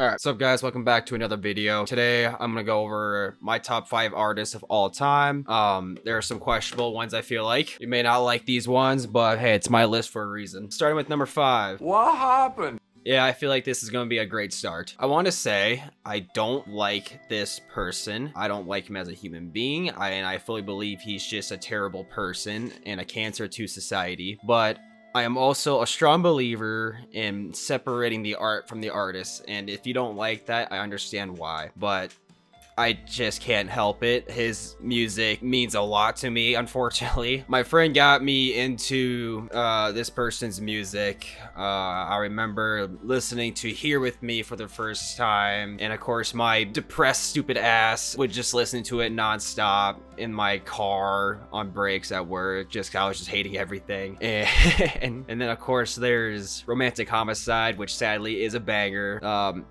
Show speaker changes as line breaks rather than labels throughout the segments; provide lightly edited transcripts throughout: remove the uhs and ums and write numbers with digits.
Alright, what's up guys, welcome back to another video. Today I'm gonna go over my top 5 artists of all time. There are some questionable ones I feel like. You may not like these ones, but hey, it's my list for a reason. Starting with number 5.
What happened?
Yeah, I feel like this is gonna be a great start. I want to say I don't like this person. I don't like him as a human being, and I fully believe he's just a terrible person and a cancer to society. But I am also a strong believer in separating the art from the artist, and if you don't like that, I understand why. But I just can't help it. His music means a lot to me, unfortunately. My friend got me into this person's music. I remember listening to Here With Me for the first time. And of course, my depressed, stupid ass would just listen to it nonstop in my car on breaks at work. I was just hating everything. And then of course, there's Romantic Homicide, which sadly is a banger.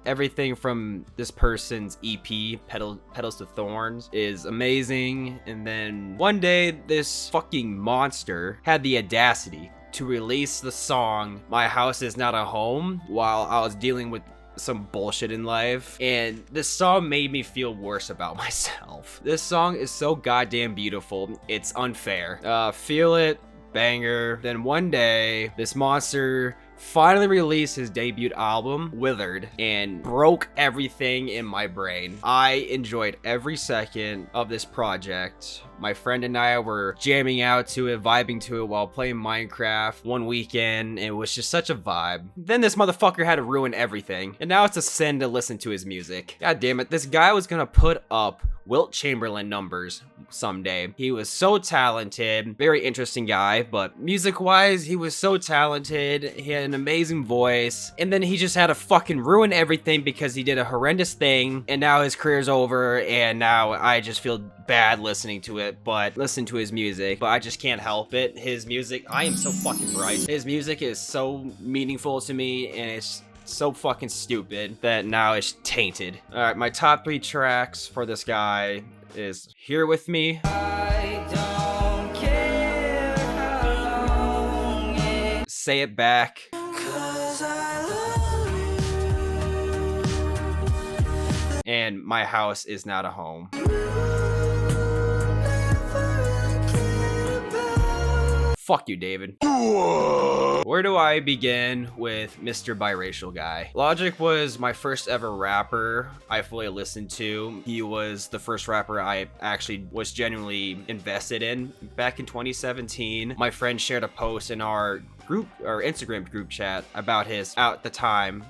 Everything from this person's EP, Petals to Thorns, is amazing. And then one day, this fucking monster had the audacity to release the song My House Is Not a Home while I was dealing with some bullshit in life, and this song made me feel worse about myself. This song is so goddamn beautiful, it's unfair. Feel It, banger. Then one day, this monster finally released his debut album, Withered, and broke everything in my brain. I enjoyed every second of this project. My friend and I were jamming out to it, vibing to it while playing Minecraft one weekend. It was just such a vibe. Then this motherfucker had to ruin everything, and now it's a sin to listen to his music. God damn it, this guy was gonna put up Wilt Chamberlain numbers someday. He was so talented, very interesting guy, but music-wise, he was so talented. He had an amazing voice, and then he just had to fucking ruin everything because he did a horrendous thing, and now his career's over, and now I just feel bad listening to it, but listen to his music, but I just can't help it. His music, I am so fucking right. His music is so meaningful to me, and it's so fucking stupid that now it's tainted. Alright, my top 3 tracks for this guy is Here With Me,
I don't care how long
Say It Back,
'cause I love you.
and My House Is Not a Home. Fuck you, David. Where do I begin with Mr. Biracial Guy? Logic was my first ever rapper I fully listened to. He was the first rapper I actually was genuinely invested in. Back in 2017, my friend shared a post in our group or Instagram group chat about his at the time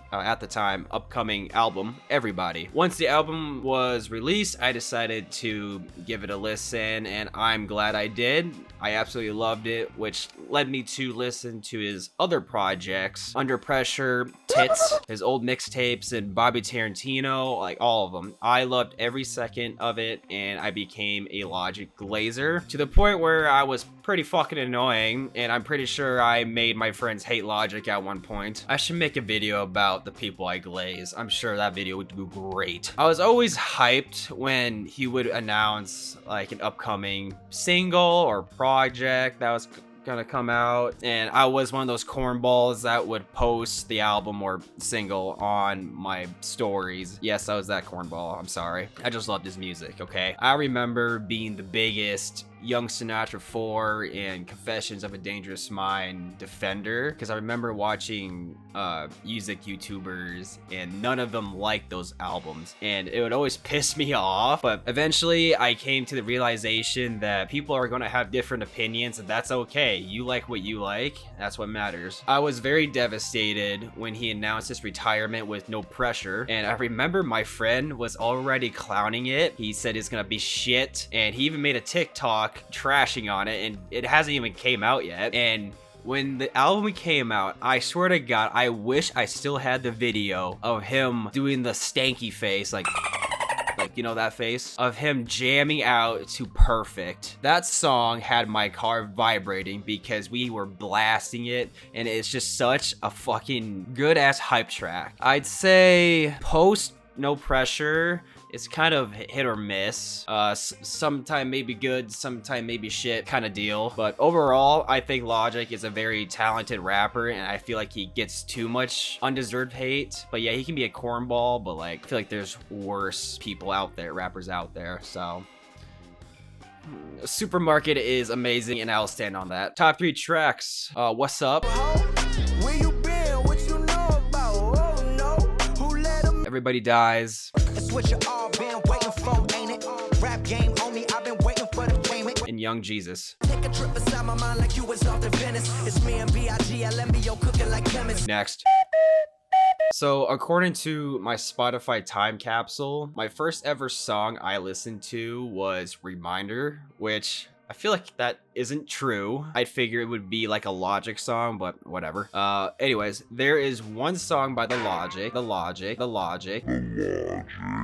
upcoming album, Everybody. Once the album was released, I decided to give it a listen, and I'm glad I did. I absolutely loved it, which led me to listen to his other projects, Under Pressure, Tits, his old mixtapes, and Bobby Tarantino, like all of them. I loved every second of it, and I became a Logic glazer to the point where I was pretty fucking annoying, and I'm pretty sure I made my friends hate Logic at one point. I should make a video about the people I glaze. I'm sure that video would do great. I was always hyped when he would announce like an upcoming single or project that was gonna come out, and I was one of those cornballs that would post the album or single on my stories. Yes, I was that cornball. I'm sorry. I just loved his music, okay? I remember being the biggest Young Sinatra 4 and Confessions of a Dangerous Mind defender, because I remember watching music YouTubers and none of them liked those albums, and it would always piss me off. But eventually I came to the realization that people are going to have different opinions, and that's okay. You like what you like, that's what matters. I was very devastated when he announced his retirement with No Pressure, and I remember my friend was already clowning it. He said it's gonna be shit, and he even made a TikTok trashing on it, and it hasn't even came out yet. And when the album came out, I swear to God, I wish I still had the video of him doing the stanky face, like you know that face? Of him jamming out to Perfect. That song had my car vibrating because we were blasting it, and it's just such a fucking good ass hype track. I'd say post No Pressure It's kind of hit or miss. Sometime maybe good, sometime maybe shit kind of deal. But overall, I think Logic is a very talented rapper, and I feel like he gets too much undeserved hate. But yeah, he can be a cornball, but like I feel like there's worse people out there, rappers out there. So Supermarket is amazing, and I'll stand on that. Top 3 tracks. What's Up?
Where you been? What you know about? Oh no. Who let them?
Everybody Dies.
It's what you all been waiting for, ain't it? Rap game on me, I've been waiting for the payment.
And Young Jesus.
Take a trip inside my mind like you was off to Venice. It's me and B.I.G. LMBO cooking like chemists.
Next. So according to my Spotify time capsule, my first ever song I listened to was Reminder, which I feel like that isn't true. I'd figure it would be like a Logic song, but whatever. Anyways, there is one song by The Logic,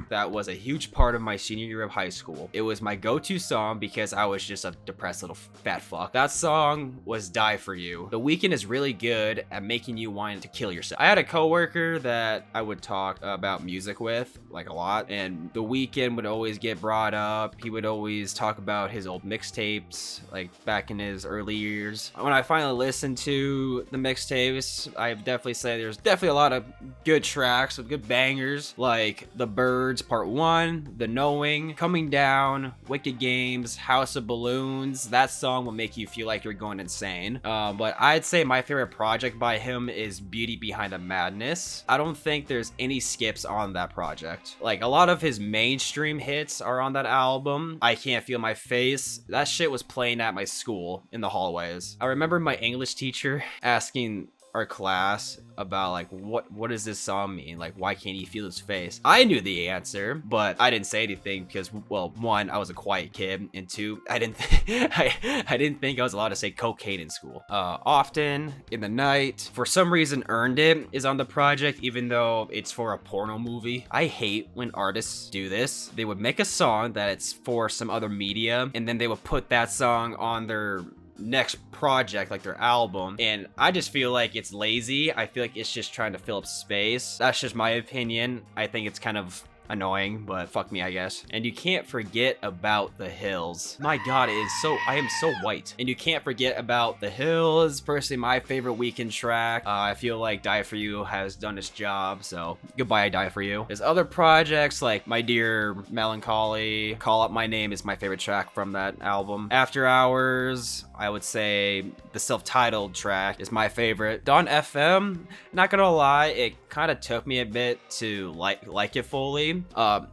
that was a huge part of my senior year of high school. It was my go-to song because I was just a depressed little fat fuck. That song was Die For You. The Weeknd is really good at making you want to kill yourself. I had a coworker that I would talk about music with, like a lot, and The Weeknd would always get brought up. He would always talk about his old mixtapes, like back in his early years. When I finally listened to the mixtapes, I definitely say there's definitely a lot of good tracks with good bangers, like The Birds Part 1, The Knowing, Coming Down, Wicked Games, House of Balloons. That song will make you feel like you're going insane. But I'd say my favorite project by him is Beauty Behind the Madness. I don't think there's any skips on that project. Like, a lot of his mainstream hits are on that album. I Can't Feel My Face. That shit was playing at my school in the hallways. I remember my English teacher asking our class about like what does this song mean, like why can't he feel his face. I knew the answer, but I didn't say anything because, well, one, I was a quiet kid, and two, I didn't think I was allowed to say cocaine in school. Often in the Night, for some reason Earned It is on the project, even though it's for a porno movie. I hate when artists do this. They would make a song that it's for some other media, and then they would put that song on their next project, like their album, and I just feel like it's lazy. I feel like it's just trying to fill up space. That's just my opinion. I think it's kind of annoying, but fuck me, I guess. And You Can't Forget About the Hills. My god, I am so white. And You Can't Forget About the Hills, personally my favorite Weeknd track. I feel like Die For You has done its job, so goodbye Die For You. There's other projects like My Dear Melancholy, Call Out My Name is my favorite track from that album. After Hours, I would say the self-titled track is my favorite. Dawn FM, not gonna lie, it kind of took me a bit to like it fully.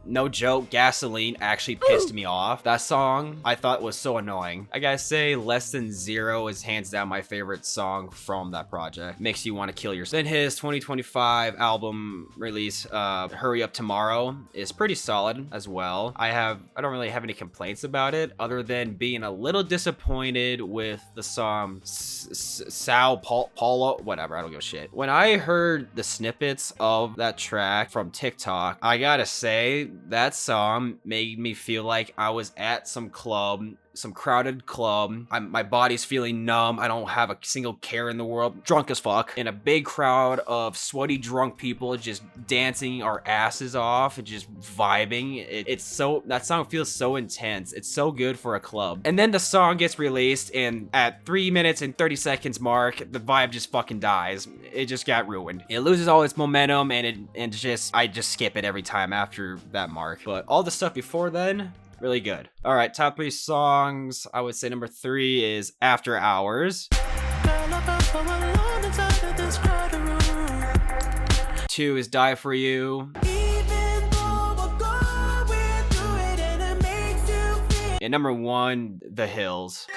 No joke, Gasoline actually pissed me off. That song I thought was so annoying. I gotta say Less Than Zero is hands down my favorite song from that project. Makes you want to kill yourself. Then his 2025 album release, Hurry Up Tomorrow, is pretty solid as well. I don't really have any complaints about it, other than being a little disappointed with the song Sao Paulo, whatever, I don't give a shit. When I heard the snippets of that track from TikTok, I gotta say that song made me feel like I was at some crowded club. My body's feeling numb. I don't have a single care in the world. Drunk as fuck. In a big crowd of sweaty drunk people just dancing our asses off and just vibing. That song feels so intense. It's so good for a club. And then the song gets released, and at 3 minutes and 30 seconds mark, the vibe just fucking dies. It just got ruined. It loses all its momentum, and I just skip it every time after that mark. But all the stuff before then, really good. All right, top 3 songs. I would say number 3 is After Hours. 2 is Die For You. And number 1, The Hills.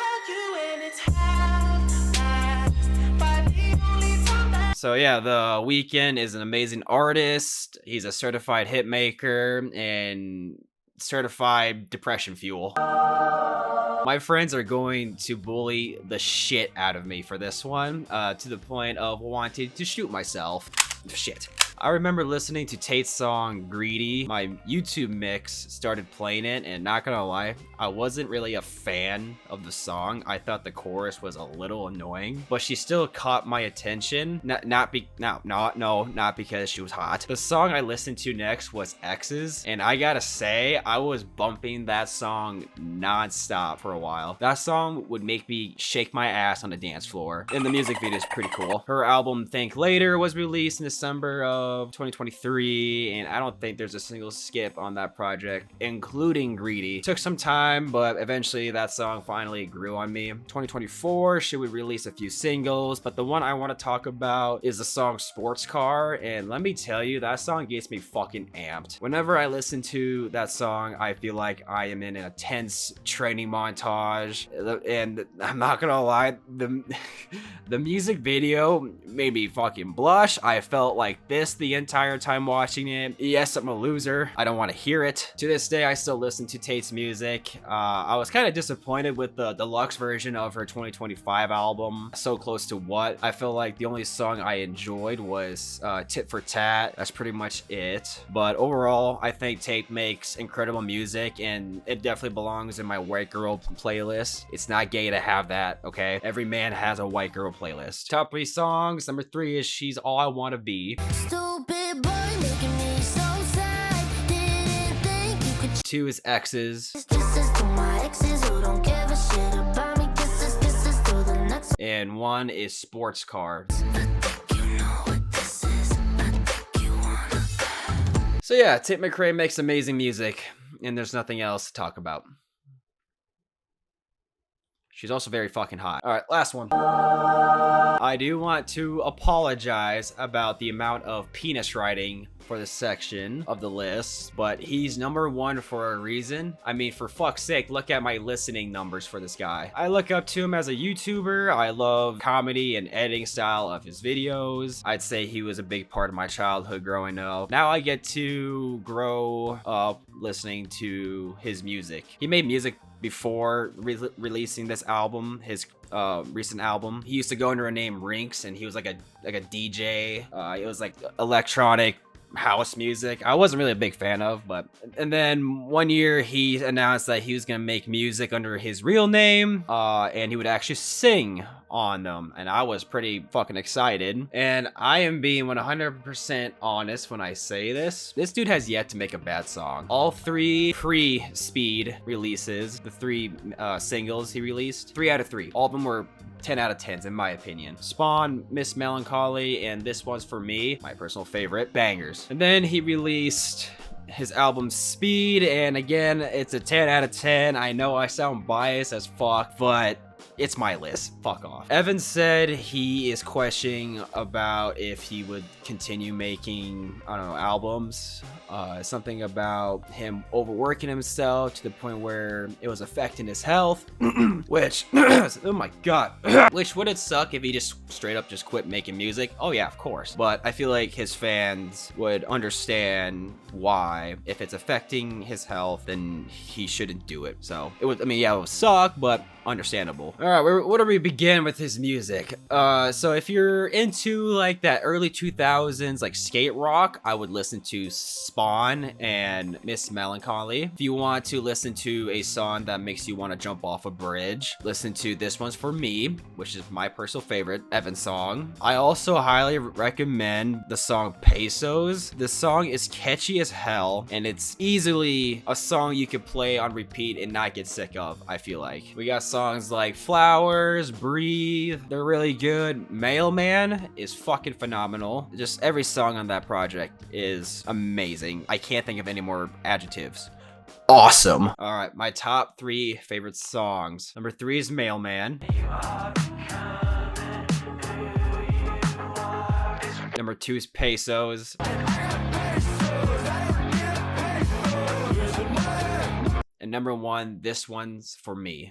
So yeah, The Weeknd is an amazing artist. He's a certified hit maker and certified depression fuel. My friends are going to bully the shit out of me for this one, to the point of wanting to shoot myself. Shit. I remember listening to Tate's song Greedy. My YouTube mix started playing it, and not gonna lie, I wasn't really a fan of the song. I thought the chorus was a little annoying, but she still caught my attention. Not because she was hot. The song I listened to next was X's, and I gotta say, I was bumping that song non-stop for a while. That song would make me shake my ass on the dance floor, and the music video is pretty cool. Her album Think Later was released in December of 2023, and I don't think there's a single skip on that project, including Greedy. Took some time, but eventually that song finally grew on me. 2024, she would release a few singles, but the one I want to talk about is the song Sports Car, and let me tell you, that song gets me fucking amped. Whenever I listen to that song, I feel like I am in a tense training montage, and I'm not gonna lie, the music video made me fucking blush. I felt like this the entire time watching it. Yes, I'm a loser. I don't want to hear it. To this day, I still listen to Tate's music. I was kind of disappointed with the deluxe version of her 2025 album, So Close to What. I feel like the only song I enjoyed was Tit for Tat. That's pretty much it. But overall, I think Tate makes incredible music, and it definitely belongs in my white girl playlist. It's not gay to have that, okay? Every man has a white girl playlist. Top 3 songs. Number 3 is She's All I Wanna Be.
Stupid boy making me so sad. Didn't think you could
2 is X's.
kisses to my exes who don't give a shit about me. Kisses to the next.
And 1 is Sports Car.
You know what this is. I think you wanna.
So yeah, Tate McRae makes amazing music, and there's nothing else to talk about. She's also very fucking hot. All right, last one. I do want to apologize about the amount of penis writing for this section of the list, but he's number 1 for a reason. I mean, for fuck's sake, look at my listening numbers for this guy. I look up to him as a YouTuber. I love comedy and editing style of his videos. I'd say he was a big part of my childhood growing up. Now I get to grow up listening to his music. He made music before releasing this album, his recent album. He used to go under a name Rinks, and he was like a DJ. It was like electronic house music. I wasn't really a big fan of, but and then one year he announced that he was gonna make music under his real name, and he would actually sing on them, and I was pretty fucking excited. And I am being 100% honest when I say this. This dude has yet to make a bad song. All 3 pre-Speed releases, the 3 singles he released, 3 out of 3. All of them were 10 out of 10s in my opinion. Spawn, Miss Melancholy, and This One's For Me, my personal favorite, bangers. And then he released his album Speed, and again, it's a 10 out of 10. I know I sound biased as fuck, but it's my list. Fuck off. Evan said he is questioning about if he would continue making, I don't know, albums. Something about him overworking himself to the point where it was affecting his health, which, oh my god, which would it suck if he just straight up just quit making music? Oh yeah, of course. But I feel like his fans would understand why. If it's affecting his health, then he shouldn't do it. So it would, I mean, yeah, it would suck, but understandable. All right, where do we begin with his music? So if you're into like that early 2000s like skate rock, I would listen to Spawn and Miss Melancholy. If you want to listen to a song that makes you want to jump off a bridge, listen to This One's For Me, which is my personal favorite Evan song. I also highly recommend the song Pesos. The song is catchy as hell, and it's easily a song you could play on repeat and not get sick of, I feel like. We got songs like Flowers, Breathe, they're really good. Mailman is fucking phenomenal. Just every song on that project is amazing. I can't think of any more adjectives. Awesome. All right, my top 3 favorite songs. Number 3 is Mailman. Number 2 is Pesos. And number 1, This One's For Me.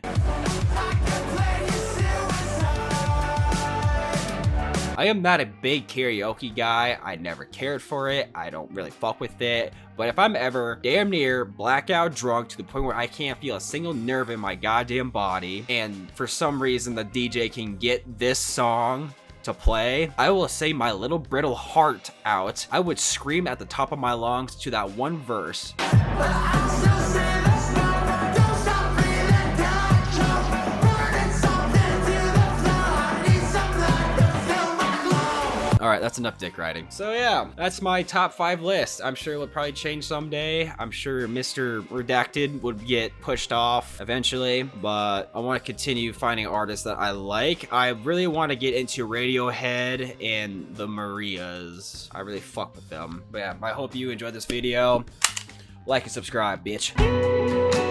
I am not a big karaoke guy. I never cared for it. I don't really fuck with it. But if I'm ever damn near blackout drunk to the point where I can't feel a single nerve in my goddamn body, and for some reason the DJ can get this song to play, I will say my little brittle heart out. I would scream at the top of my lungs to that one verse. All right, that's enough dick riding. So yeah, that's my top 5 list. I'm sure it would probably change someday. I'm sure Mr. Redacted would get pushed off eventually, but I want to continue finding artists that I like. I really want to get into Radiohead and the Marias. I really fuck with them. But yeah, I hope you enjoyed this video. Like and subscribe, bitch.